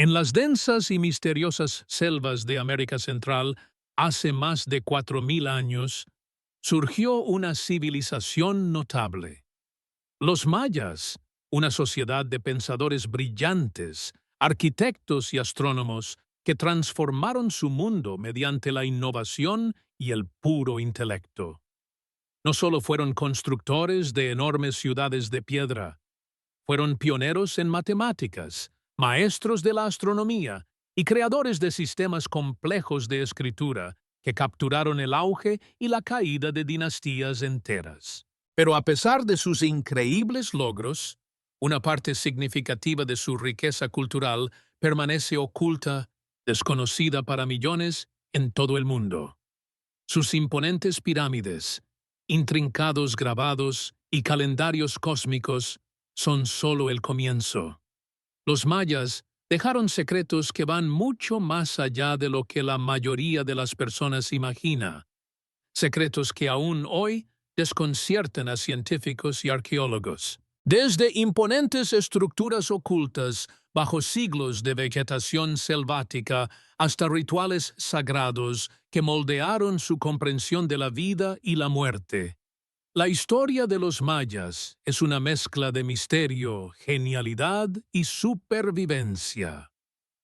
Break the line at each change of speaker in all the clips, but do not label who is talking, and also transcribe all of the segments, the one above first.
En las densas y misteriosas selvas de América Central, hace más de 4000 años, surgió una civilización notable. Los mayas, una sociedad de pensadores brillantes, arquitectos y astrónomos que transformaron su mundo mediante la innovación y el puro intelecto. No solo fueron constructores de enormes ciudades de piedra, fueron pioneros en matemáticas, maestros de la astronomía y creadores de sistemas complejos de escritura que capturaron el auge y la caída de dinastías enteras. Pero a pesar de sus increíbles logros, una parte significativa de su riqueza cultural permanece oculta, desconocida para millones en todo el mundo. Sus imponentes pirámides, intrincados grabados y calendarios cósmicos son solo el comienzo. Los mayas dejaron secretos que van mucho más allá de lo que la mayoría de las personas imagina, secretos que aún hoy desconciertan a científicos y arqueólogos. Desde imponentes estructuras ocultas bajo siglos de vegetación selvática hasta rituales sagrados que moldearon su comprensión de la vida y la muerte. La historia de los mayas es una mezcla de misterio, genialidad y supervivencia.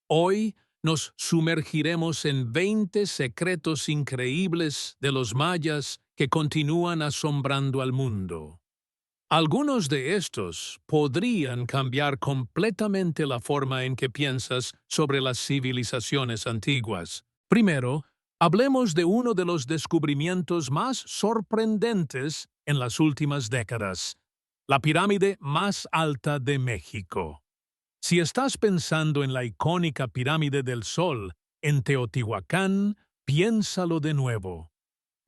Hoy nos sumergiremos en 20 secretos increíbles de los mayas que continúan asombrando al mundo. Algunos de estos podrían cambiar completamente la forma en que piensas sobre las civilizaciones antiguas. Primero, hablemos de uno de los descubrimientos más sorprendentes en las últimas décadas: la pirámide más alta de México. Si estás pensando en la icónica Pirámide del Sol en Teotihuacán, piénsalo de nuevo.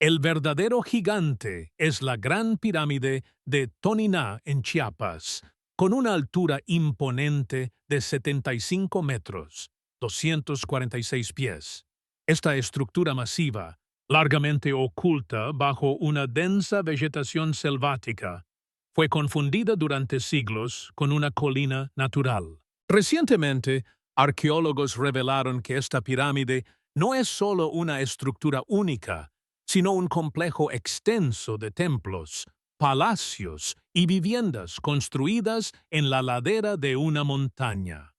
El verdadero gigante es la Gran Pirámide de Toniná en Chiapas, con una altura imponente de 75 metros, 246 pies. Esta estructura masiva, largamente oculta bajo una densa vegetación selvática, fue confundida durante siglos con una colina natural. Recientemente, arqueólogos revelaron que esta pirámide no es solo una estructura única, sino un complejo extenso de templos, palacios y viviendas construidas en la ladera de una montaña.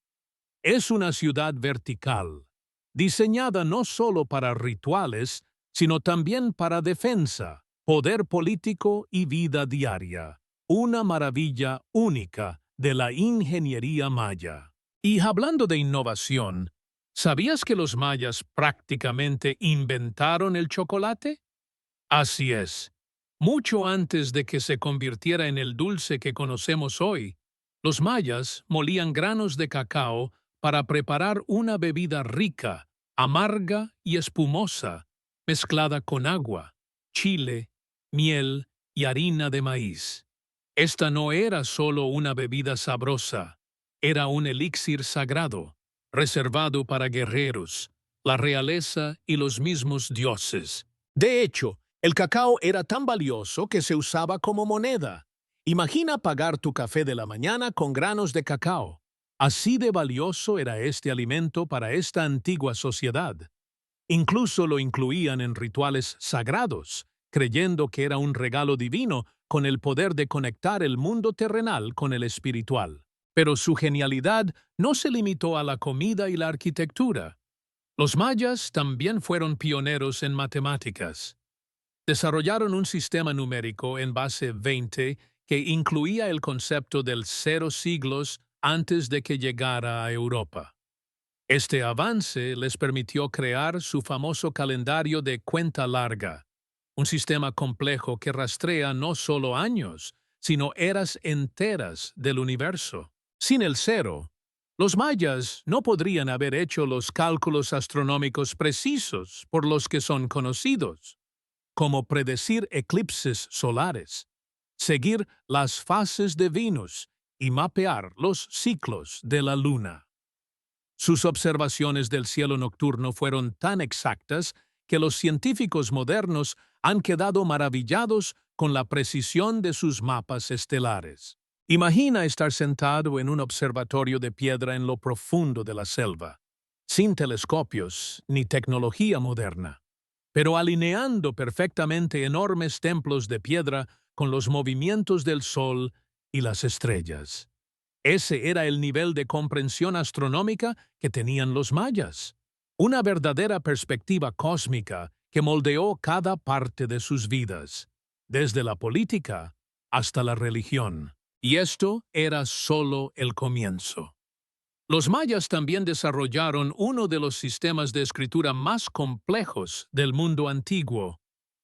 Es una ciudad vertical, diseñada no solo para rituales, sino también para defensa, poder político y vida diaria. Una maravilla única de la ingeniería maya. Y hablando de innovación, ¿sabías que los mayas prácticamente inventaron el chocolate? Así es. Mucho antes de que se convirtiera en el dulce que conocemos hoy, los mayas molían granos de cacao para preparar una bebida rica, amarga y espumosa, mezclada con agua, chile, miel y harina de maíz. Esta no era solo una bebida sabrosa, era un elixir sagrado, reservado para guerreros, la realeza y los mismos dioses. De hecho, el cacao era tan valioso que se usaba como moneda. Imagina pagar tu café de la mañana con granos de cacao. Así de valioso era este alimento para esta antigua sociedad. Incluso lo incluían en rituales sagrados, creyendo que era un regalo divino con el poder de conectar el mundo terrenal con el espiritual. Pero su genialidad no se limitó a la comida y la arquitectura. Los mayas también fueron pioneros en matemáticas. Desarrollaron un sistema numérico en base 20 que incluía el concepto del 0 siglos antes de que llegara a Europa. Este avance les permitió crear su famoso calendario de cuenta larga, un sistema complejo que rastrea no solo años, sino eras enteras del universo. Sin el cero, los mayas no podrían haber hecho los cálculos astronómicos precisos por los que son conocidos, como predecir eclipses solares, seguir las fases de Venus y mapear los ciclos de la Luna. Sus observaciones del cielo nocturno fueron tan exactas que los científicos modernos han quedado maravillados con la precisión de sus mapas estelares. Imagina estar sentado en un observatorio de piedra en lo profundo de la selva, sin telescopios ni tecnología moderna, pero alineando perfectamente enormes templos de piedra con los movimientos del sol y las estrellas. Ese era el nivel de comprensión astronómica que tenían los mayas. Una verdadera perspectiva cósmica que moldeó cada parte de sus vidas, desde la política hasta la religión. Y esto era solo el comienzo. Los mayas también desarrollaron uno de los sistemas de escritura más complejos del mundo antiguo.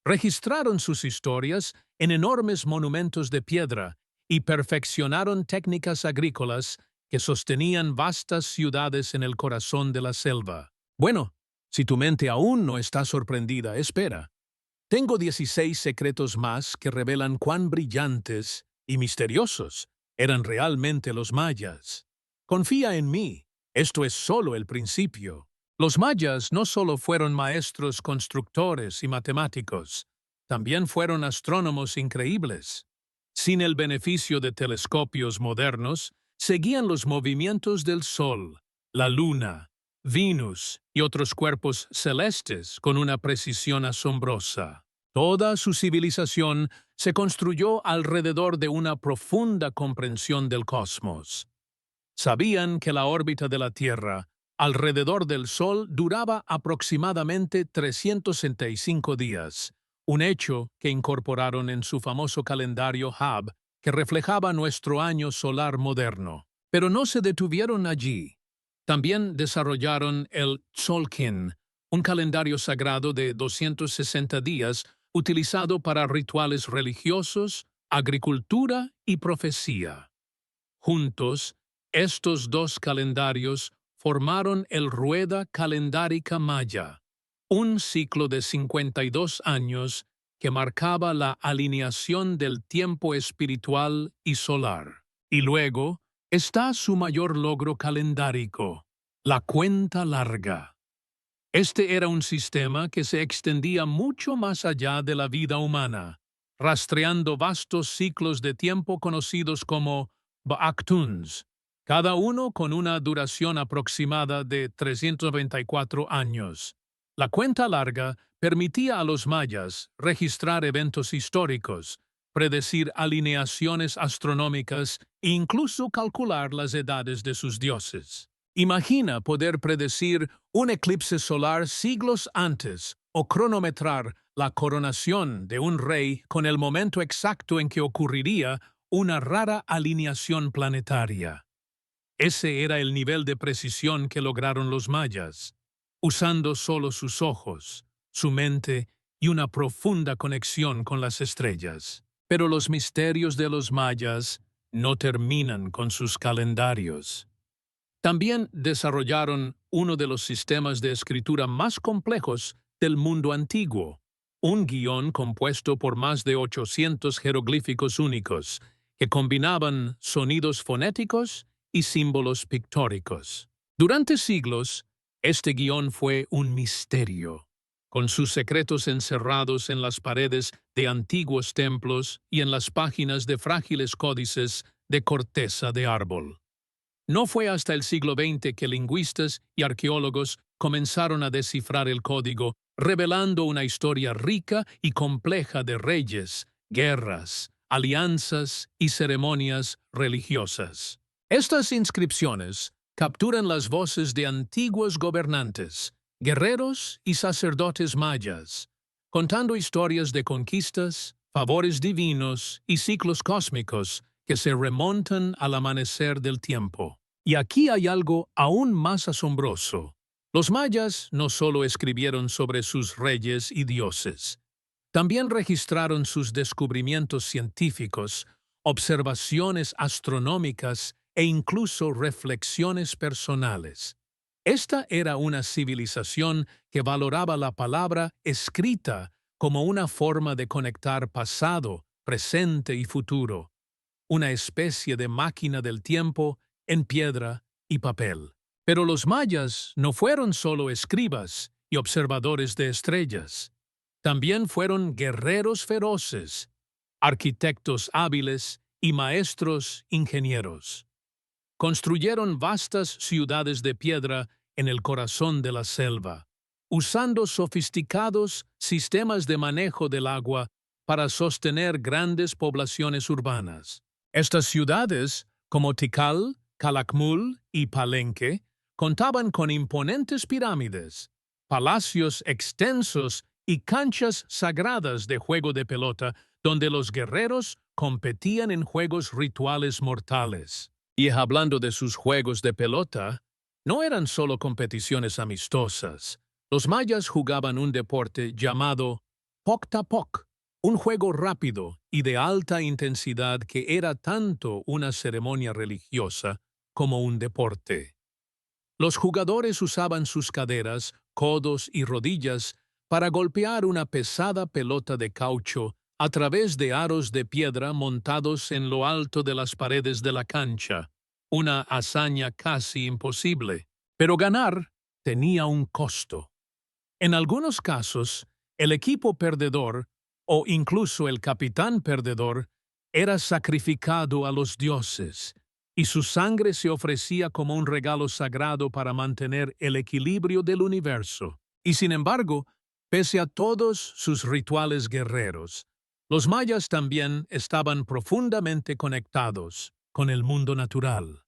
Registraron sus historias en enormes monumentos de piedra y perfeccionaron técnicas agrícolas que sostenían vastas ciudades en el corazón de la selva. Bueno, si tu mente aún no está sorprendida, espera. Tengo 16 secretos más que revelan cuán brillantes y misteriosos eran realmente los mayas. Confía en mí, esto es solo el principio. Los mayas no solo fueron maestros constructores y matemáticos, también fueron astrónomos increíbles. Sin el beneficio de telescopios modernos, seguían los movimientos del Sol, la Luna, Venus y otros cuerpos celestes con una precisión asombrosa. Toda su civilización se construyó alrededor de una profunda comprensión del cosmos. Sabían que la órbita de la Tierra alrededor del Sol duraba aproximadamente 365 días, un hecho que incorporaron en su famoso calendario Hub que reflejaba nuestro año solar moderno. Pero no se detuvieron allí. También desarrollaron el Tzolk'in, un calendario sagrado de 260 días utilizado para rituales religiosos, agricultura y profecía. Juntos, estos dos calendarios formaron el Rueda Calendárica Maya, un ciclo de 52 años que marcaba la alineación del tiempo espiritual y solar. Y luego está su mayor logro calendárico, la cuenta larga. Este era un sistema que se extendía mucho más allá de la vida humana, rastreando vastos ciclos de tiempo conocidos como Ba'aktuns, cada uno con una duración aproximada de 394 años. La cuenta larga permitía a los mayas registrar eventos históricos, predecir alineaciones astronómicas e incluso calcular las edades de sus dioses. Imagina poder predecir un eclipse solar siglos antes o cronometrar la coronación de un rey con el momento exacto en que ocurriría una rara alineación planetaria. Ese era el nivel de precisión que lograron los mayas, usando solo sus ojos, su mente y una profunda conexión con las estrellas. Pero los misterios de los mayas no terminan con sus calendarios. También desarrollaron uno de los sistemas de escritura más complejos del mundo antiguo, un guión compuesto por más de 800 jeroglíficos únicos, que combinaban sonidos fonéticos y símbolos pictóricos. Durante siglos, este guión fue un misterio, con sus secretos encerrados en las paredes de antiguos templos y en las páginas de frágiles códices de corteza de árbol. No fue hasta el siglo XX que lingüistas y arqueólogos comenzaron a descifrar el código, revelando una historia rica y compleja de reyes, guerras, alianzas y ceremonias religiosas. Estas inscripciones capturan las voces de antiguos gobernantes, guerreros y sacerdotes mayas, contando historias de conquistas, favores divinos y ciclos cósmicos que se remontan al amanecer del tiempo. Y aquí hay algo aún más asombroso. Los mayas no solo escribieron sobre sus reyes y dioses, también registraron sus descubrimientos científicos, observaciones astronómicas e incluso reflexiones personales. Esta era una civilización que valoraba la palabra escrita como una forma de conectar pasado, presente y futuro, una especie de máquina del tiempo en piedra y papel. Pero los mayas no fueron solo escribas y observadores de estrellas. También fueron guerreros feroces, arquitectos hábiles y maestros ingenieros. Construyeron vastas ciudades de piedra en el corazón de la selva, usando sofisticados sistemas de manejo del agua para sostener grandes poblaciones urbanas. Estas ciudades, como Tikal, Calakmul y Palenque, contaban con imponentes pirámides, palacios extensos y canchas sagradas de juego de pelota donde los guerreros competían en juegos rituales mortales. Y hablando de sus juegos de pelota, no eran solo competiciones amistosas. Los mayas jugaban un deporte llamado Poctapoc, un juego rápido y de alta intensidad que era tanto una ceremonia religiosa como un deporte. Los jugadores usaban sus caderas, codos y rodillas para golpear una pesada pelota de caucho a través de aros de piedra montados en lo alto de las paredes de la cancha, una hazaña casi imposible. Pero ganar tenía un costo. En algunos casos, el equipo perdedor, o incluso el capitán perdedor, era sacrificado a los dioses, y su sangre se ofrecía como un regalo sagrado para mantener el equilibrio del universo. Y sin embargo, pese a todos sus rituales guerreros, los mayas también estaban profundamente conectados con el mundo natural.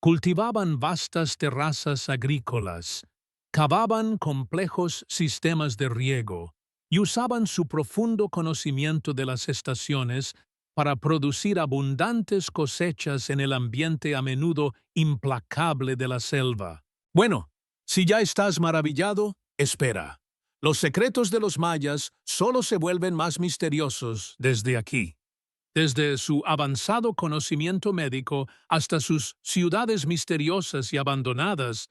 Cultivaban vastas terrazas agrícolas, cavaban complejos sistemas de riego y usaban su profundo conocimiento de las estaciones para producir abundantes cosechas en el ambiente a menudo implacable de la selva. Bueno, si ya estás maravillado, espera. Los secretos de los mayas solo se vuelven más misteriosos desde aquí. Desde su avanzado conocimiento médico hasta sus ciudades misteriosas y abandonadas,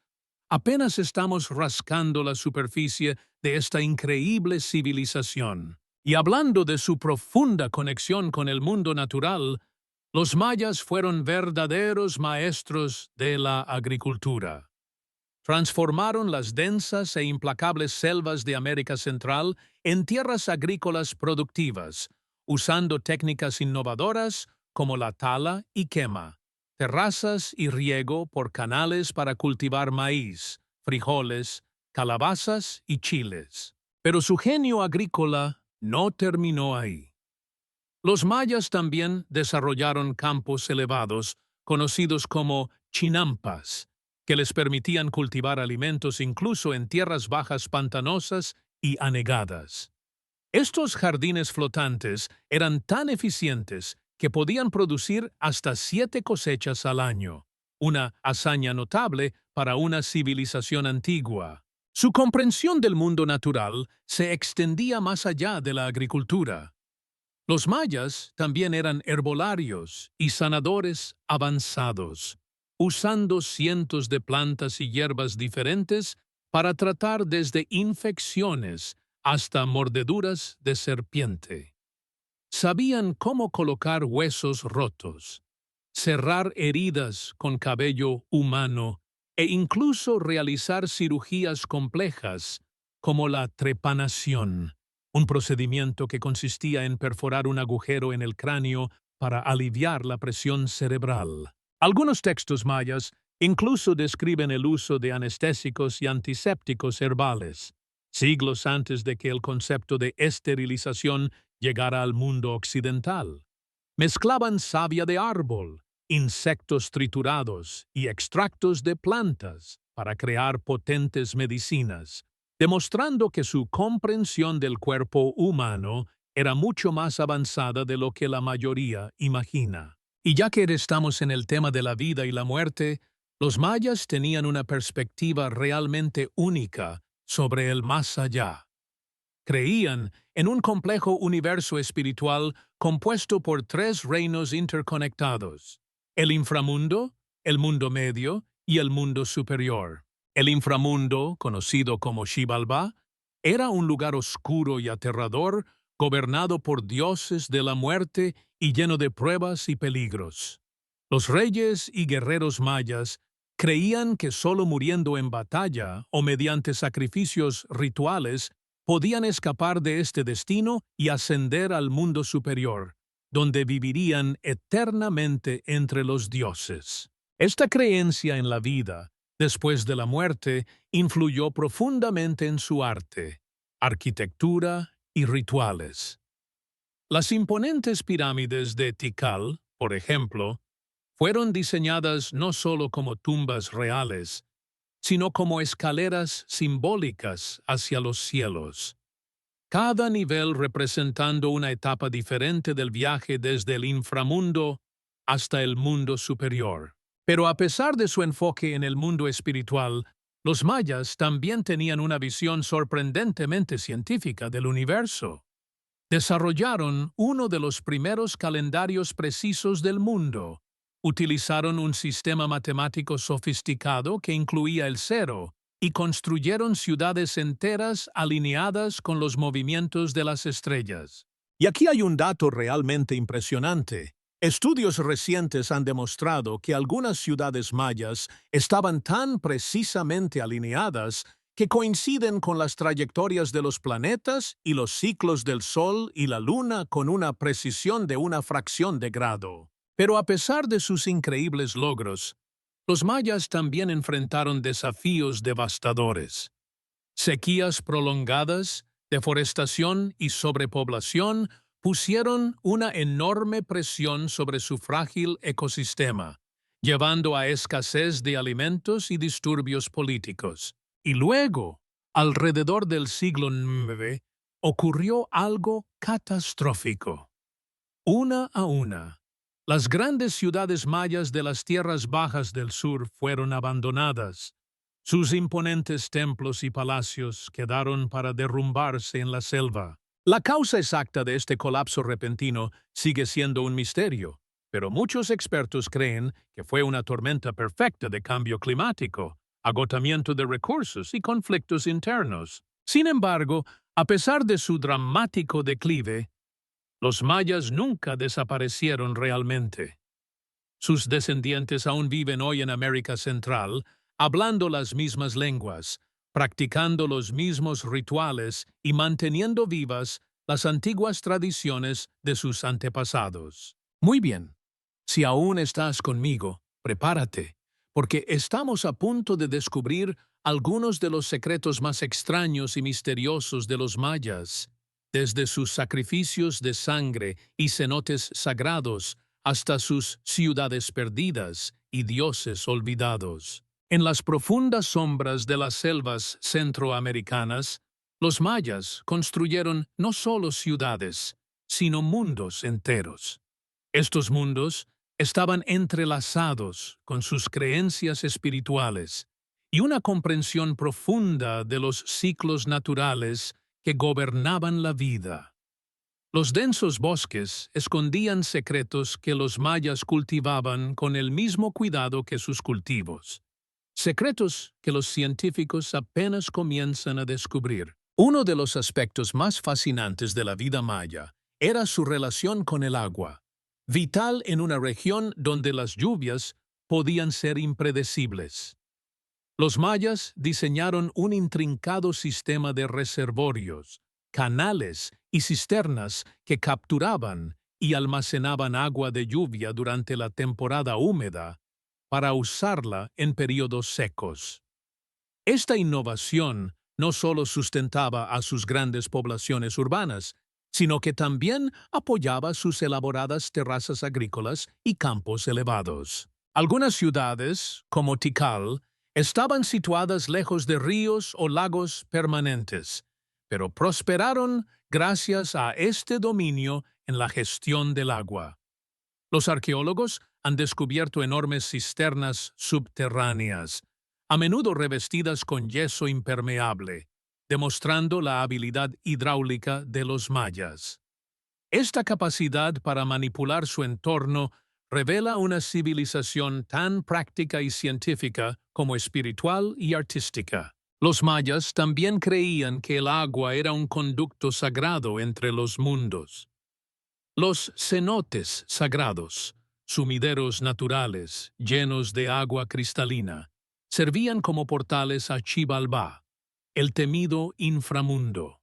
apenas estamos rascando la superficie de esta increíble civilización. Y hablando de su profunda conexión con el mundo natural, los mayas fueron verdaderos maestros de la agricultura. Transformaron las densas e implacables selvas de América Central en tierras agrícolas productivas, usando técnicas innovadoras como la tala y quema, terrazas y riego por canales para cultivar maíz, frijoles, calabazas y chiles. Pero su genio agrícola no terminó ahí. Los mayas también desarrollaron campos elevados, conocidos como chinampas, que les permitían cultivar alimentos incluso en tierras bajas pantanosas y anegadas. Estos jardines flotantes eran tan eficientes que podían producir hasta 7 cosechas al año, una hazaña notable para una civilización antigua. Su comprensión del mundo natural se extendía más allá de la agricultura. Los mayas también eran herbolarios y sanadores avanzados, usando cientos de plantas y hierbas diferentes para tratar desde infecciones hasta mordeduras de serpiente. Sabían cómo colocar huesos rotos, cerrar heridas con cabello humano e incluso realizar cirugías complejas como la trepanación, un procedimiento que consistía en perforar un agujero en el cráneo para aliviar la presión cerebral. Algunos textos mayas incluso describen el uso de anestésicos y antisépticos herbales, siglos antes de que el concepto de esterilización llegara al mundo occidental. Mezclaban savia de árbol, insectos triturados y extractos de plantas para crear potentes medicinas, demostrando que su comprensión del cuerpo humano era mucho más avanzada de lo que la mayoría imagina. Y ya que estamos en el tema de la vida y la muerte, los mayas tenían una perspectiva realmente única sobre el más allá. Creían en un complejo universo espiritual compuesto por 3 reinos interconectados: el inframundo, el mundo medio y el mundo superior. El inframundo, conocido como Xibalbá, era un lugar oscuro y aterrador, gobernado por dioses de la muerte y lleno de pruebas y peligros. Los reyes y guerreros mayas creían que solo muriendo en batalla o mediante sacrificios rituales podían escapar de este destino y ascender al mundo superior, donde vivirían eternamente entre los dioses. Esta creencia en la vida, después de la muerte, influyó profundamente en su arte, arquitectura y rituales. Las imponentes pirámides de Tikal, por ejemplo, fueron diseñadas no solo como tumbas reales, sino como escaleras simbólicas hacia los cielos, cada nivel representando una etapa diferente del viaje desde el inframundo hasta el mundo superior. Pero a pesar de su enfoque en el mundo espiritual, los mayas también tenían una visión sorprendentemente científica del universo. Desarrollaron uno de los primeros calendarios precisos del mundo. Utilizaron un sistema matemático sofisticado que incluía el cero y construyeron ciudades enteras alineadas con los movimientos de las estrellas. Y aquí hay un dato realmente impresionante. Estudios recientes han demostrado que algunas ciudades mayas estaban tan precisamente alineadas que coinciden con las trayectorias de los planetas y los ciclos del Sol y la Luna con una precisión de una fracción de grado. Pero a pesar de sus increíbles logros, los mayas también enfrentaron desafíos devastadores. Sequías prolongadas, deforestación y sobrepoblación pusieron una enorme presión sobre su frágil ecosistema, llevando a escasez de alimentos y disturbios políticos. Y luego, alrededor del siglo IX, ocurrió algo catastrófico. Una a una, las grandes ciudades mayas de las tierras bajas del sur fueron abandonadas. Sus imponentes templos y palacios quedaron para derrumbarse en la selva. La causa exacta de este colapso repentino sigue siendo un misterio, pero muchos expertos creen que fue una tormenta perfecta de cambio climático, agotamiento de recursos y conflictos internos. Sin embargo, a pesar de su dramático declive, los mayas nunca desaparecieron realmente. Sus descendientes aún viven hoy en América Central, hablando las mismas lenguas, practicando los mismos rituales y manteniendo vivas las antiguas tradiciones de sus antepasados. Muy bien, si aún estás conmigo, prepárate, porque estamos a punto de descubrir algunos de los secretos más extraños y misteriosos de los mayas, desde sus sacrificios de sangre y cenotes sagrados hasta sus ciudades perdidas y dioses olvidados. En las profundas sombras de las selvas centroamericanas, los mayas construyeron no solo ciudades, sino mundos enteros. Estos mundos estaban entrelazados con sus creencias espirituales y una comprensión profunda de los ciclos naturales que gobernaban la vida. Los densos bosques escondían secretos que los mayas cultivaban con el mismo cuidado que sus cultivos. Secretos que los científicos apenas comienzan a descubrir. Uno de los aspectos más fascinantes de la vida maya era su relación con el agua, vital en una región donde las lluvias podían ser impredecibles. Los mayas diseñaron un intrincado sistema de reservorios, canales y cisternas que capturaban y almacenaban agua de lluvia durante la temporada húmeda para usarla en periodos secos. Esta innovación no solo sustentaba a sus grandes poblaciones urbanas, sino que también apoyaba sus elaboradas terrazas agrícolas y campos elevados. Algunas ciudades, como Tikal, estaban situadas lejos de ríos o lagos permanentes, pero prosperaron gracias a este dominio en la gestión del agua. Los arqueólogos han descubierto enormes cisternas subterráneas, a menudo revestidas con yeso impermeable, demostrando la habilidad hidráulica de los mayas. Esta capacidad para manipular su entorno revela una civilización tan práctica y científica como espiritual y artística. Los mayas también creían que el agua era un conducto sagrado entre los mundos. Los cenotes sagrados, sumideros naturales llenos de agua cristalina, servían como portales a Xibalbá, el temido inframundo.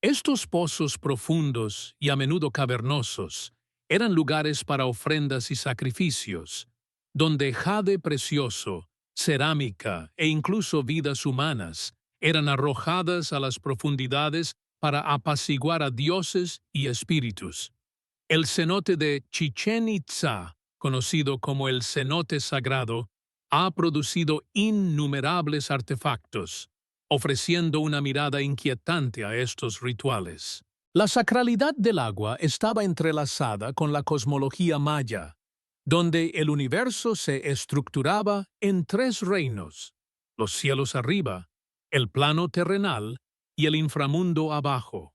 Estos pozos profundos y a menudo cavernosos eran lugares para ofrendas y sacrificios, donde jade precioso, cerámica e incluso vidas humanas eran arrojadas a las profundidades para apaciguar a dioses y espíritus. El cenote de Chichén Itzá, conocido como el cenote sagrado, ha producido innumerables artefactos, ofreciendo una mirada inquietante a estos rituales. La sacralidad del agua estaba entrelazada con la cosmología maya, donde el universo se estructuraba en tres reinos: los cielos arriba, el plano terrenal y el inframundo abajo.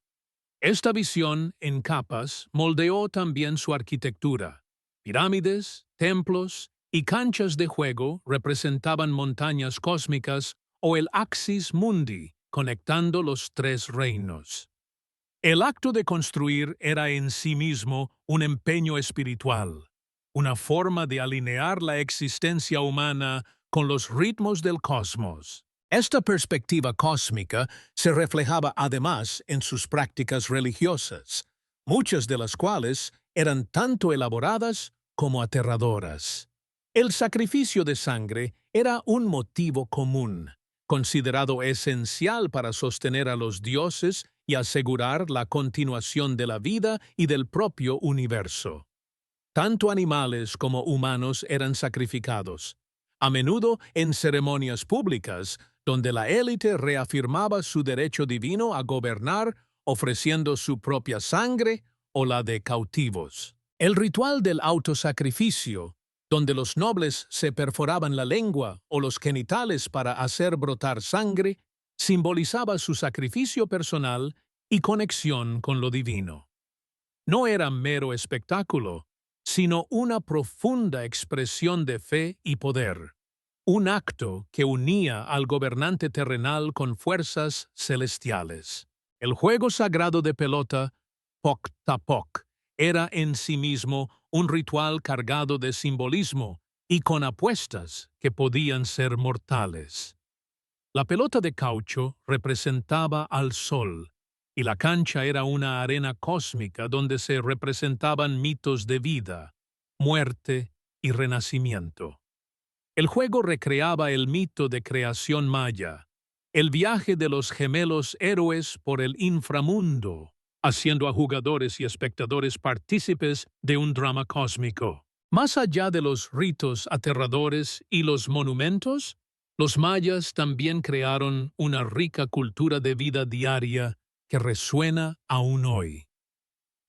Esta visión en capas moldeó también su arquitectura. Pirámides, templos y canchas de juego representaban montañas cósmicas o el axis mundi, conectando los tres reinos. El acto de construir era en sí mismo un empeño espiritual, una forma de alinear la existencia humana con los ritmos del cosmos. Esta perspectiva cósmica se reflejaba además en sus prácticas religiosas, muchas de las cuales eran tanto elaboradas como aterradoras. El sacrificio de sangre era un motivo común, considerado esencial para sostener a los dioses y asegurar la continuación de la vida y del propio universo. Tanto animales como humanos eran sacrificados, a menudo en ceremonias públicas, donde la élite reafirmaba su derecho divino a gobernar ofreciendo su propia sangre o la de cautivos. El ritual del autosacrificio, donde los nobles se perforaban la lengua o los genitales para hacer brotar sangre, simbolizaba su sacrificio personal y conexión con lo divino. No era mero espectáculo, sino una profunda expresión de fe y poder, un acto que unía al gobernante terrenal con fuerzas celestiales. El juego sagrado de pelota, Pok Tapok, era en sí mismo un ritual cargado de simbolismo y con apuestas que podían ser mortales. La pelota de caucho representaba al sol, y la cancha era una arena cósmica donde se representaban mitos de vida, muerte y renacimiento. El juego recreaba el mito de creación maya, el viaje de los gemelos héroes por el inframundo, haciendo a jugadores y espectadores partícipes de un drama cósmico. Más allá de los ritos aterradores y los monumentos, los mayas también crearon una rica cultura de vida diaria que resuena aún hoy.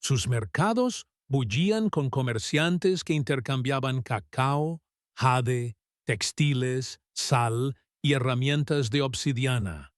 Sus mercados bullían con comerciantes que intercambiaban cacao, jade, textiles, sal y herramientas de obsidiana.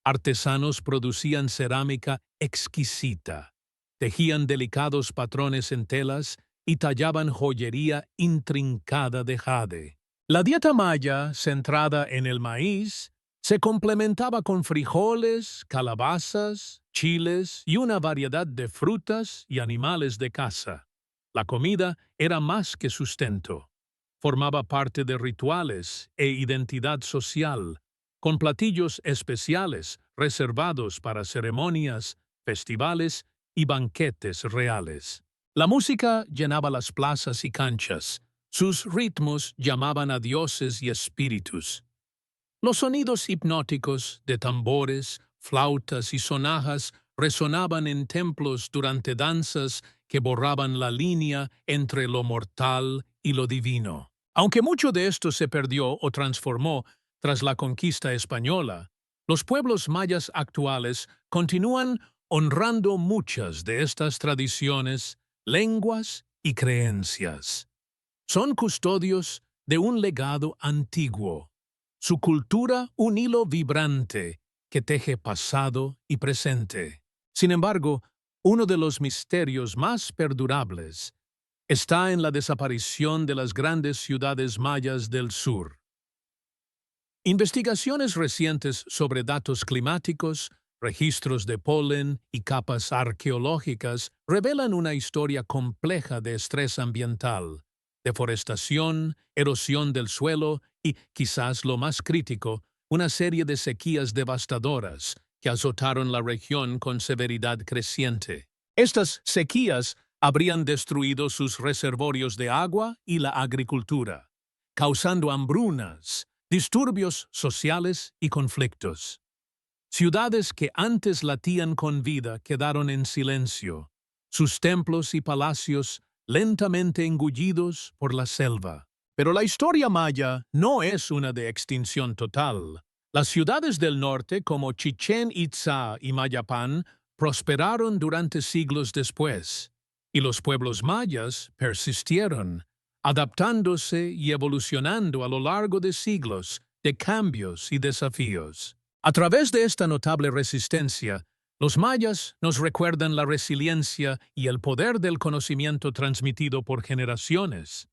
Artesanos producían cerámica exquisita, tejían delicados patrones en telas y tallaban joyería intrincada de jade. La dieta maya, centrada en el maíz, se complementaba con frijoles, calabazas, chiles y una variedad de frutas y animales de caza. La comida era más que sustento. Formaba parte de rituales e identidad social, con platillos especiales reservados para ceremonias, festivales y banquetes reales. La música llenaba las plazas y canchas. Sus ritmos llamaban a dioses y espíritus. Los sonidos hipnóticos de tambores, flautas y sonajas resonaban en templos durante danzas que borraban la línea entre lo mortal y lo divino. Aunque mucho de esto se perdió o transformó tras la conquista española, los pueblos mayas actuales continúan honrando muchas de estas tradiciones, lenguas y creencias. Son custodios de un legado antiguo, su cultura un hilo vibrante que teje pasado y presente. Sin embargo, uno de los misterios más perdurables está en la desaparición de las grandes ciudades mayas del sur. Investigaciones recientes sobre datos climáticos, registros de polen y capas arqueológicas revelan una historia compleja de estrés ambiental, deforestación, erosión del suelo y, quizás lo más crítico, una serie de sequías devastadoras que azotaron la región con severidad creciente. Estas sequías habrían destruido sus reservorios de agua y la agricultura, causando hambrunas, disturbios sociales y conflictos. Ciudades que antes latían con vida quedaron en silencio, sus templos y palacios lentamente engullidos por la selva. Pero la historia maya no es una de extinción total. Las ciudades del norte como Chichén Itzá y Mayapán prosperaron durante siglos después, y los pueblos mayas persistieron, adaptándose y evolucionando a lo largo de siglos de cambios y desafíos. A través de esta notable resistencia, los mayas nos recuerdan la resiliencia y el poder del conocimiento transmitido por generaciones.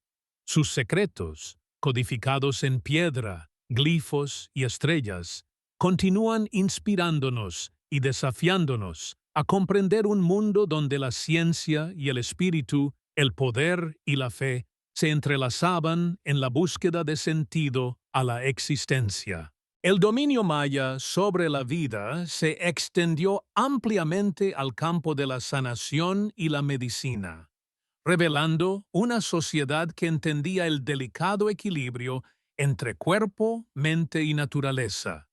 Sus secretos, codificados en piedra, glifos y estrellas, continúan inspirándonos y desafiándonos a comprender un mundo donde la ciencia y el espíritu, el poder y la fe se entrelazaban en la búsqueda de sentido a la existencia. El dominio maya sobre la vida se extendió ampliamente al campo de la sanación y la medicina, revelando una sociedad que entendía el delicado equilibrio entre cuerpo, mente y naturaleza.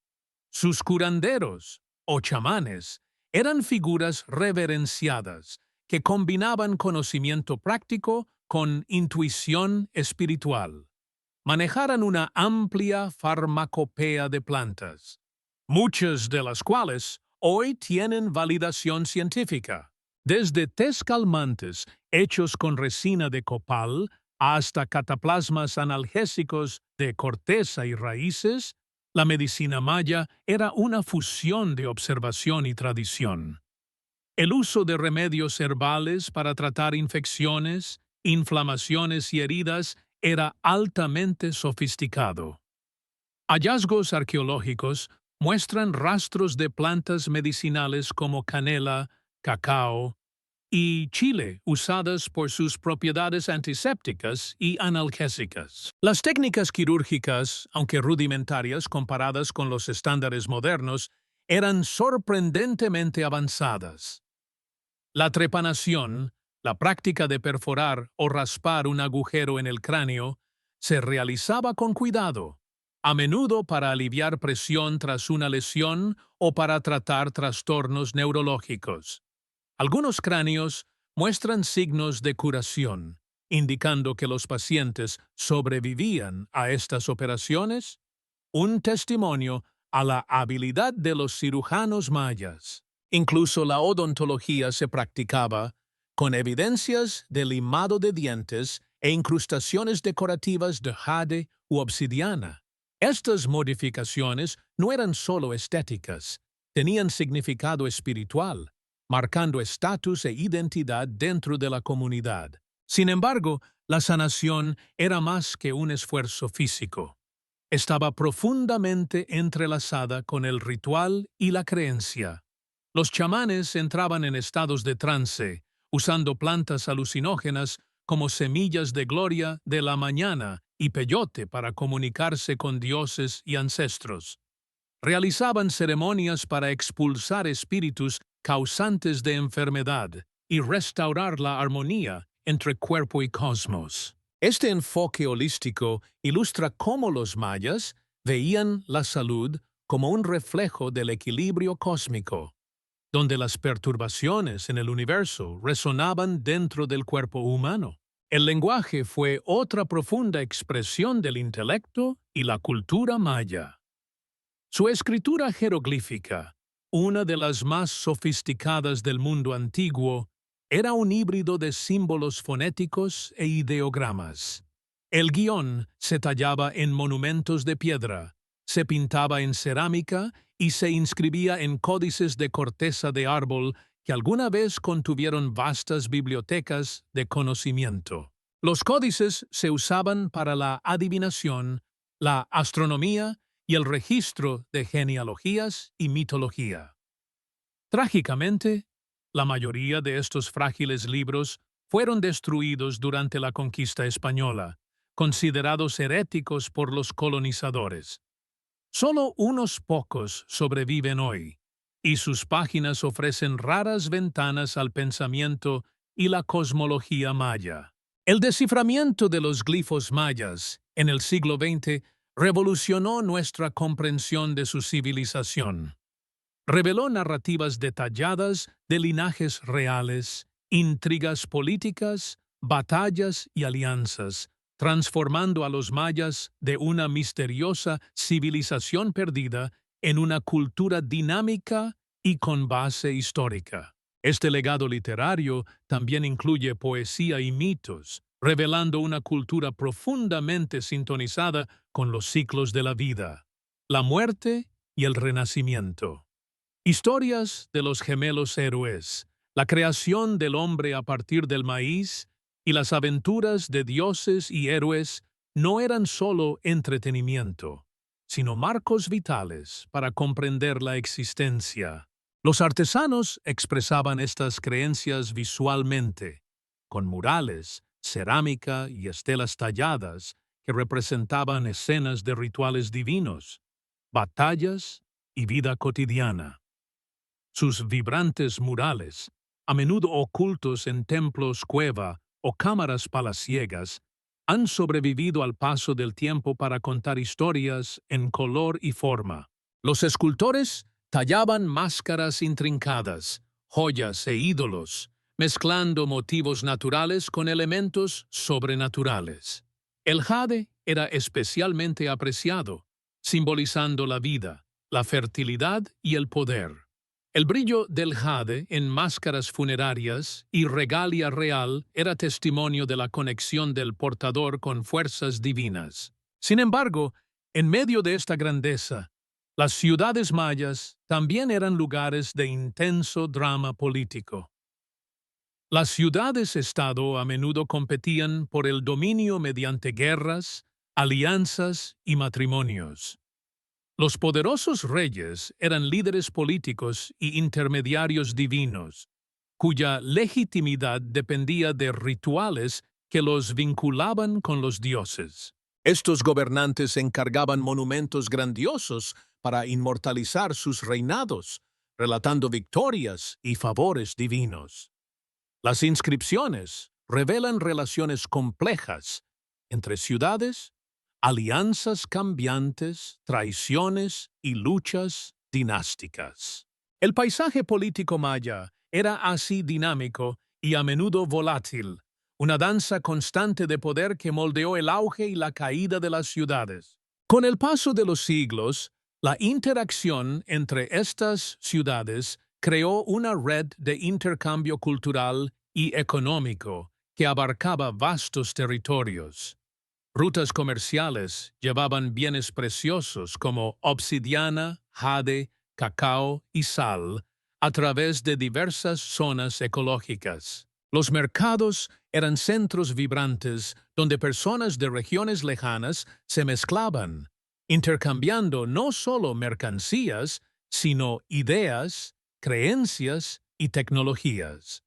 Sus curanderos, o chamanes, eran figuras reverenciadas que combinaban conocimiento práctico con intuición espiritual. Manejaran una amplia farmacopea de plantas, muchas de las cuales hoy tienen validación científica. Desde tés calmantes hechos con resina de copal hasta cataplasmas analgésicos de corteza y raíces, la medicina maya era una fusión de observación y tradición. El uso de remedios herbales para tratar infecciones, inflamaciones y heridas era altamente sofisticado. Hallazgos arqueológicos muestran rastros de plantas medicinales como canela, cacao y chile usadas por sus propiedades antisépticas y analgésicas. Las técnicas quirúrgicas, aunque rudimentarias comparadas con los estándares modernos, eran sorprendentemente avanzadas. La trepanación, la práctica de perforar o raspar un agujero en el cráneo, se realizaba con cuidado, a menudo para aliviar presión tras una lesión o para tratar trastornos neurológicos. Algunos cráneos muestran signos de curación, indicando que los pacientes sobrevivían a estas operaciones, un testimonio a la habilidad de los cirujanos mayas. Incluso la odontología se practicaba con evidencias de limado de dientes e incrustaciones decorativas de jade u obsidiana. Estas modificaciones no eran solo estéticas, tenían significado espiritual, marcando estatus e identidad dentro de la comunidad. Sin embargo, la sanación era más que un esfuerzo físico. Estaba profundamente entrelazada con el ritual y la creencia. Los chamanes entraban en estados de trance, usando plantas alucinógenas como semillas de gloria de la mañana y peyote para comunicarse con dioses y ancestros. Realizaban ceremonias para expulsar espíritus causantes de enfermedad y restaurar la armonía entre cuerpo y cosmos. Este enfoque holístico ilustra cómo los mayas veían la salud como un reflejo del equilibrio cósmico, donde las perturbaciones en el universo resonaban dentro del cuerpo humano. El lenguaje fue otra profunda expresión del intelecto y la cultura maya. Su escritura jeroglífica, una de las más sofisticadas del mundo antiguo, era un híbrido de símbolos fonéticos e ideogramas. El guión se tallaba en monumentos de piedra, se pintaba en cerámica y se inscribía en códices de corteza de árbol que alguna vez contuvieron vastas bibliotecas de conocimiento. Los códices se usaban para la adivinación, la astronomía y el registro de genealogías y mitología. Trágicamente, la mayoría de estos frágiles libros fueron destruidos durante la conquista española, considerados heréticos por los colonizadores. Solo unos pocos sobreviven hoy, y sus páginas ofrecen raras ventanas al pensamiento y la cosmología maya. El desciframiento de los glifos mayas en el siglo XX revolucionó nuestra comprensión de su civilización. Reveló narrativas detalladas de linajes reales, intrigas políticas, batallas y alianzas, transformando a los mayas de una misteriosa civilización perdida en una cultura dinámica y con base histórica. Este legado literario también incluye poesía y mitos, revelando una cultura profundamente sintonizada con los ciclos de la vida, la muerte y el renacimiento. Historias de los gemelos héroes, la creación del hombre a partir del maíz y las aventuras de dioses y héroes no eran solo entretenimiento, sino marcos vitales para comprender la existencia. Los artesanos expresaban estas creencias visualmente, con murales, cerámica y estelas talladas que representaban escenas de rituales divinos, batallas y vida cotidiana. Sus vibrantes murales, a menudo ocultos en templos cueva o cámaras palaciegas, han sobrevivido al paso del tiempo para contar historias en color y forma. Los escultores tallaban máscaras intrincadas, joyas e ídolos, mezclando motivos naturales con elementos sobrenaturales. El jade era especialmente apreciado, simbolizando la vida, la fertilidad y el poder. El brillo del jade en máscaras funerarias y regalia real era testimonio de la conexión del portador con fuerzas divinas. Sin embargo, en medio de esta grandeza, las ciudades mayas también eran lugares de intenso drama político. Las ciudades-estado a menudo competían por el dominio mediante guerras, alianzas y matrimonios. Los poderosos reyes eran líderes políticos y intermediarios divinos, cuya legitimidad dependía de rituales que los vinculaban con los dioses. Estos gobernantes encargaban monumentos grandiosos para inmortalizar sus reinados, relatando victorias y favores divinos. Las inscripciones revelan relaciones complejas entre ciudades, alianzas cambiantes, traiciones y luchas dinásticas. El paisaje político maya era así dinámico y a menudo volátil, una danza constante de poder que moldeó el auge y la caída de las ciudades. Con el paso de los siglos, la interacción entre estas ciudades creó una red de intercambio cultural y económico que abarcaba vastos territorios. Rutas comerciales llevaban bienes preciosos como obsidiana, jade, cacao y sal a través de diversas zonas ecológicas. Los mercados eran centros vibrantes donde personas de regiones lejanas se mezclaban, intercambiando no solo mercancías, sino ideas, creencias y tecnologías.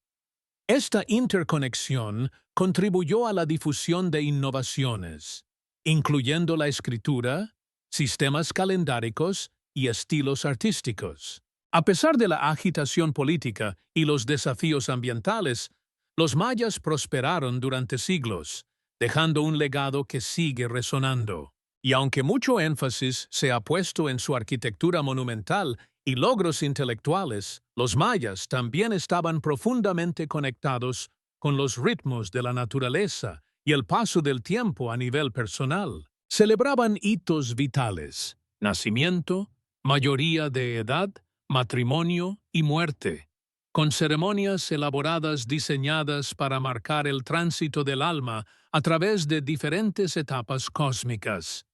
Esta interconexión contribuyó a la difusión de innovaciones, incluyendo la escritura, sistemas calendáricos y estilos artísticos. A pesar de la agitación política y los desafíos ambientales, los mayas prosperaron durante siglos, dejando un legado que sigue resonando. Y aunque mucho énfasis se ha puesto en su arquitectura monumental y logros intelectuales, los mayas también estaban profundamente conectados con los ritmos de la naturaleza y el paso del tiempo a nivel personal. Celebraban hitos vitales: nacimiento, mayoría de edad, matrimonio y muerte, con ceremonias elaboradas diseñadas para marcar el tránsito del alma a través de diferentes etapas cósmicas.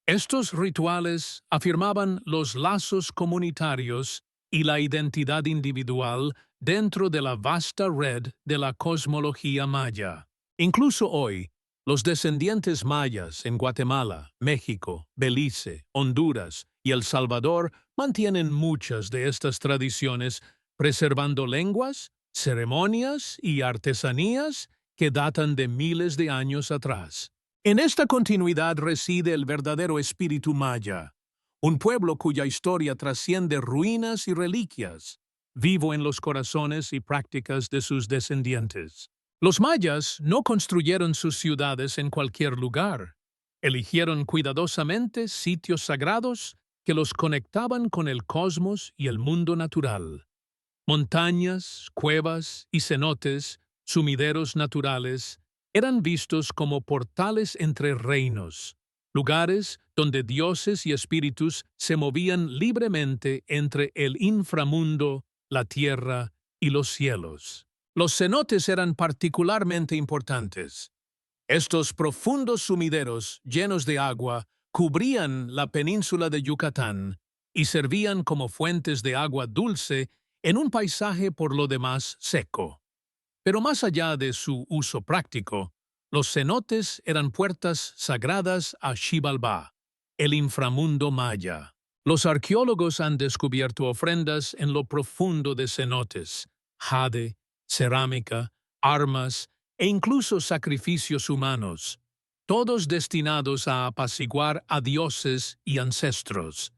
Estos rituales afirmaban los lazos comunitarios y la identidad individual dentro de la vasta red de la cosmología maya. Incluso hoy, los descendientes mayas en Guatemala, México, Belice, Honduras y El Salvador mantienen muchas de estas tradiciones, preservando lenguas, ceremonias y artesanías que datan de miles de años atrás. En esta continuidad reside el verdadero espíritu maya, un pueblo cuya historia trasciende ruinas y reliquias, vivo en los corazones y prácticas de sus descendientes. Los mayas no construyeron sus ciudades en cualquier lugar. Eligieron cuidadosamente sitios sagrados que los conectaban con el cosmos y el mundo natural. Montañas, cuevas y cenotes, sumideros naturales, eran vistos como portales entre reinos, lugares donde dioses y espíritus se movían libremente entre el inframundo, la tierra y los cielos. Los cenotes eran particularmente importantes. Estos profundos sumideros llenos de agua cubrían la península de Yucatán y servían como fuentes de agua dulce en un paisaje por lo demás seco. Pero más allá de su uso práctico, los cenotes eran puertas sagradas a Xibalbá, el inframundo maya. Los arqueólogos han descubierto ofrendas en lo profundo de cenotes, jade, cerámica, armas e incluso sacrificios humanos, todos destinados a apaciguar a dioses y ancestros.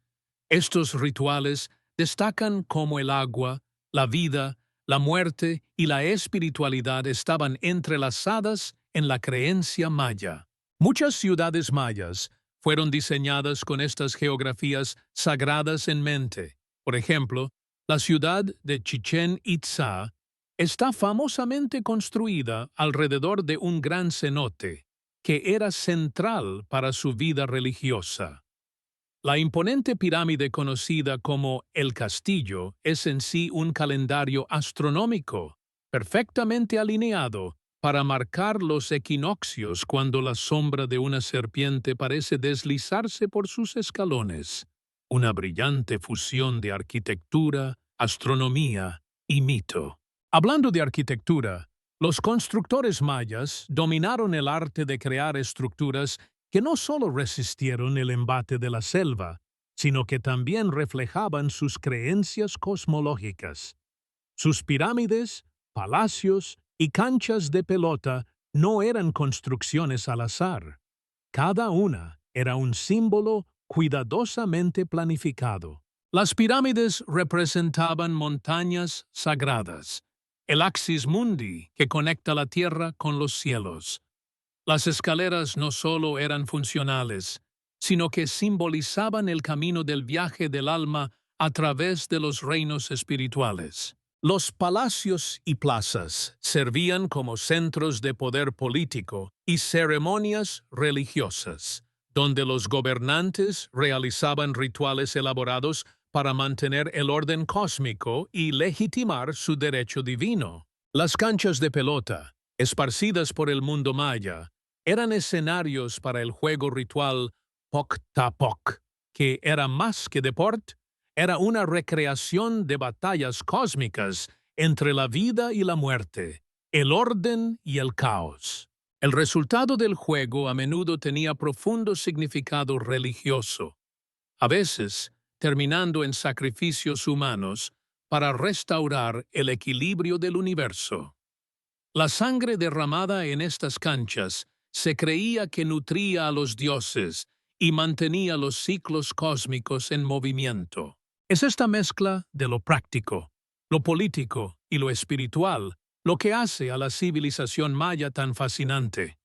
Estos rituales destacan cómo el agua, la vida, la muerte y la espiritualidad estaban entrelazadas en la creencia maya. Muchas ciudades mayas fueron diseñadas con estas geografías sagradas en mente. Por ejemplo, la ciudad de Chichén Itzá está famosamente construida alrededor de un gran cenote, que era central para su vida religiosa. La imponente pirámide conocida como El Castillo es en sí un calendario astronómico, perfectamente alineado para marcar los equinoccios cuando la sombra de una serpiente parece deslizarse por sus escalones. Una brillante fusión de arquitectura, astronomía y mito. Hablando de arquitectura, los constructores mayas dominaron el arte de crear estructuras que no solo resistieron el embate de la selva, sino que también reflejaban sus creencias cosmológicas. Sus pirámides, palacios y canchas de pelota no eran construcciones al azar. Cada una era un símbolo cuidadosamente planificado. Las pirámides representaban montañas sagradas, el axis mundi que conecta la tierra con los cielos. Las escaleras no solo eran funcionales, sino que simbolizaban el camino del viaje del alma a través de los reinos espirituales. Los palacios y plazas servían como centros de poder político y ceremonias religiosas, donde los gobernantes realizaban rituales elaborados para mantener el orden cósmico y legitimar su derecho divino. Las canchas de pelota, esparcidas por el mundo maya, eran escenarios para el juego ritual Poc-Tapoc, que era más que deporte, era una recreación de batallas cósmicas entre la vida y la muerte, el orden y el caos. El resultado del juego a menudo tenía profundo significado religioso, a veces terminando en sacrificios humanos para restaurar el equilibrio del universo. La sangre derramada en estas canchas se creía que nutría a los dioses y mantenía los ciclos cósmicos en movimiento. Es esta mezcla de lo práctico, lo político y lo espiritual lo que hace a la civilización maya tan fascinante.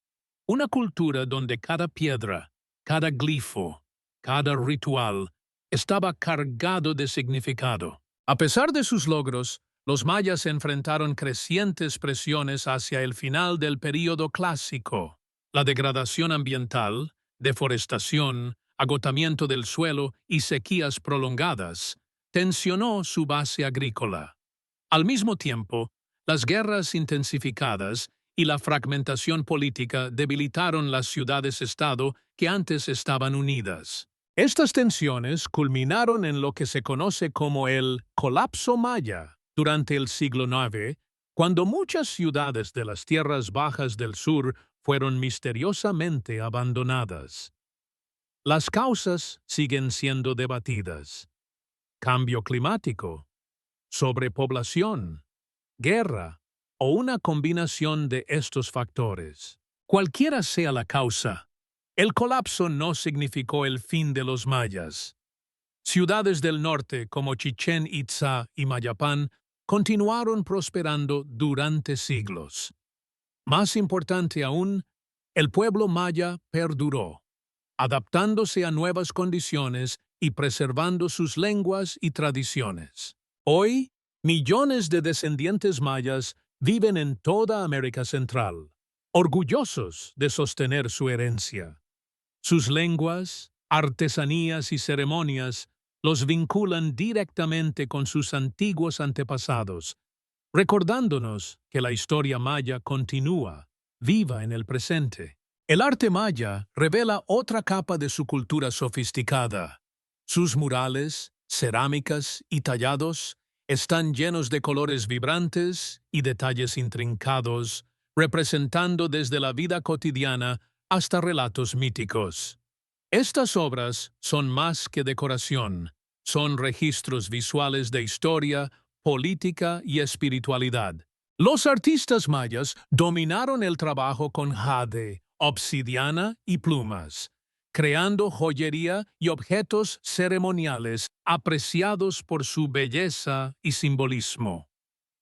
Una cultura donde cada piedra, cada glifo, cada ritual estaba cargado de significado. A pesar de sus logros, los mayas enfrentaron crecientes presiones hacia el final del período clásico. La degradación ambiental, deforestación, agotamiento del suelo y sequías prolongadas tensionó su base agrícola. Al mismo tiempo, las guerras intensificadas y la fragmentación política debilitaron las ciudades-estado que antes estaban unidas. Estas tensiones culminaron en lo que se conoce como el colapso maya durante el siglo IX, cuando muchas ciudades de las tierras bajas del sur fueron misteriosamente abandonadas. Las causas siguen siendo debatidas. Cambio climático, sobrepoblación, guerra o una combinación de estos factores. Cualquiera sea la causa, el colapso no significó el fin de los mayas. Ciudades del norte como Chichén Itzá y Mayapán continuaron prosperando durante siglos. Más importante aún, el pueblo maya perduró, adaptándose a nuevas condiciones y preservando sus lenguas y tradiciones. Hoy, millones de descendientes mayas viven en toda América Central, orgullosos de sostener su herencia. Sus lenguas, artesanías y ceremonias los vinculan directamente con sus antiguos antepasados, recordándonos que la historia maya continúa, viva en el presente. El arte maya revela otra capa de su cultura sofisticada. Sus murales, cerámicas y tallados están llenos de colores vibrantes y detalles intrincados, representando desde la vida cotidiana hasta relatos míticos. Estas obras son más que decoración, son registros visuales de historia, política y espiritualidad. Los artistas mayas dominaron el trabajo con jade, obsidiana y plumas, creando joyería y objetos ceremoniales apreciados por su belleza y simbolismo.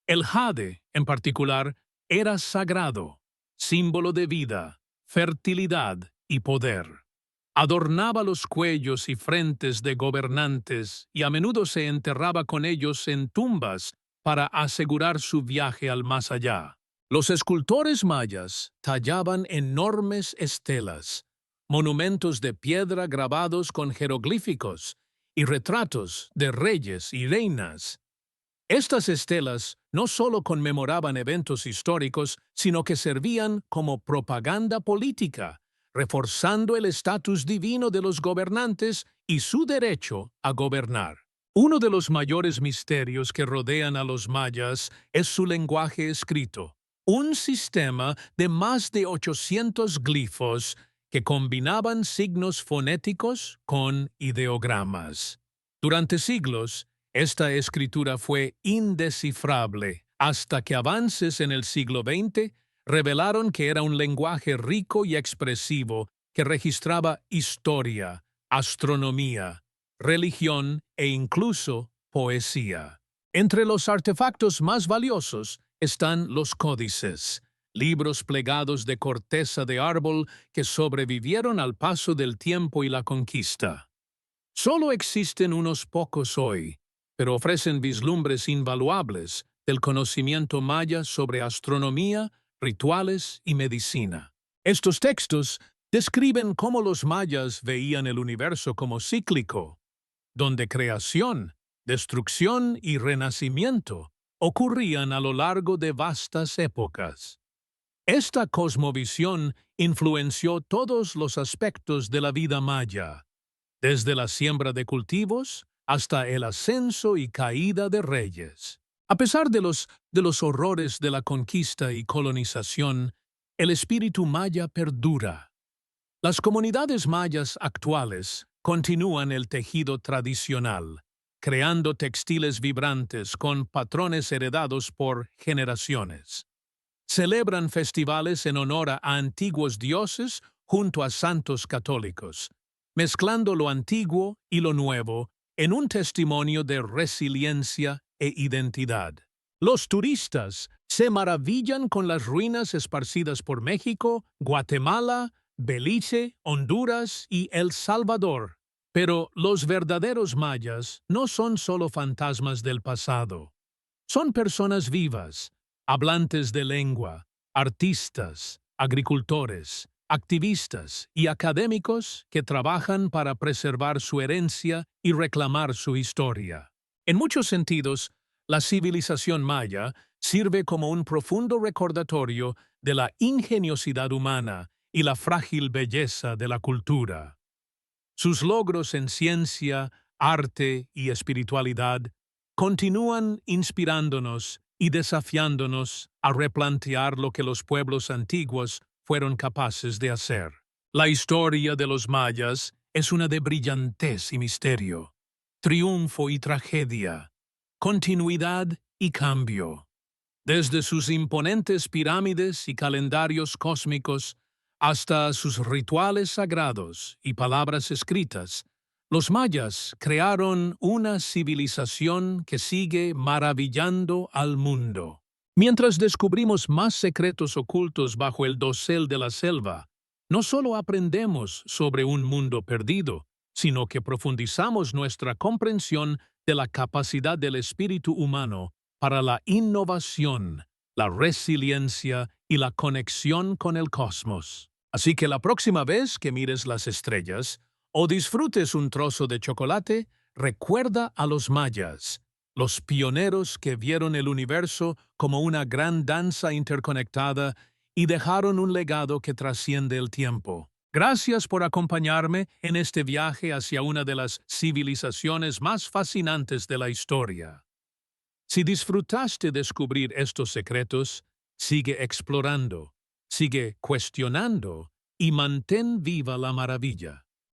El jade, en particular, era sagrado, símbolo de vida, fertilidad y poder. Adornaba los cuellos y frentes de gobernantes y a menudo se enterraba con ellos en tumbas para asegurar su viaje al más allá. Los escultores mayas tallaban enormes estelas, monumentos de piedra grabados con jeroglíficos y retratos de reyes y reinas. Estas estelas no solo conmemoraban eventos históricos, sino que servían como propaganda política, reforzando el estatus divino de los gobernantes y su derecho a gobernar. Uno de los mayores misterios que rodean a los mayas es su lenguaje escrito, un sistema de más de 800 glifos que combinaban signos fonéticos con ideogramas. Durante siglos, esta escritura fue indescifrable hasta que avances en el siglo XX revelaron que era un lenguaje rico y expresivo que registraba historia, astronomía, religión e incluso poesía. Entre los artefactos más valiosos están los códices, libros plegados de corteza de árbol que sobrevivieron al paso del tiempo y la conquista. Solo existen unos pocos hoy, pero ofrecen vislumbres invaluables del conocimiento maya sobre astronomía, rituales y medicina. Estos textos describen cómo los mayas veían el universo como cíclico, donde creación, destrucción y renacimiento ocurrían a lo largo de vastas épocas. Esta cosmovisión influenció todos los aspectos de la vida maya, desde la siembra de cultivos hasta el ascenso y caída de reyes. A pesar de los horrores de la conquista y colonización, el espíritu maya perdura. Las comunidades mayas actuales continúan el tejido tradicional, creando textiles vibrantes con patrones heredados por generaciones. Celebran festivales en honor a antiguos dioses junto a santos católicos, mezclando lo antiguo y lo nuevo en un testimonio de resiliencia e identidad. Los turistas se maravillan con las ruinas esparcidas por México, Guatemala, Belice, Honduras y El Salvador. Pero los verdaderos mayas no son solo fantasmas del pasado. Son personas vivas, hablantes de lengua, artistas, agricultores, activistas y académicos que trabajan para preservar su herencia y reclamar su historia. En muchos sentidos, la civilización maya sirve como un profundo recordatorio de la ingeniosidad humana y la frágil belleza de la cultura. Sus logros en ciencia, arte y espiritualidad continúan inspirándonos y desafiándonos a replantear lo que los pueblos antiguos fueron capaces de hacer. La historia de los mayas es una de brillantez y misterio, triunfo y tragedia, continuidad y cambio. Desde sus imponentes pirámides y calendarios cósmicos hasta sus rituales sagrados y palabras escritas, los mayas crearon una civilización que sigue maravillando al mundo. Mientras descubrimos más secretos ocultos bajo el dosel de la selva, no solo aprendemos sobre un mundo perdido, sino que profundizamos nuestra comprensión de la capacidad del espíritu humano para la innovación, la resiliencia y la conexión con el cosmos. Así que la próxima vez que mires las estrellas o disfrutes un trozo de chocolate, recuerda a los mayas, los pioneros que vieron el universo como una gran danza interconectada y dejaron un legado que trasciende el tiempo. Gracias por acompañarme en este viaje hacia una de las civilizaciones más fascinantes de la historia. Si disfrutaste descubrir estos secretos, sigue explorando, sigue cuestionando y mantén viva la maravilla.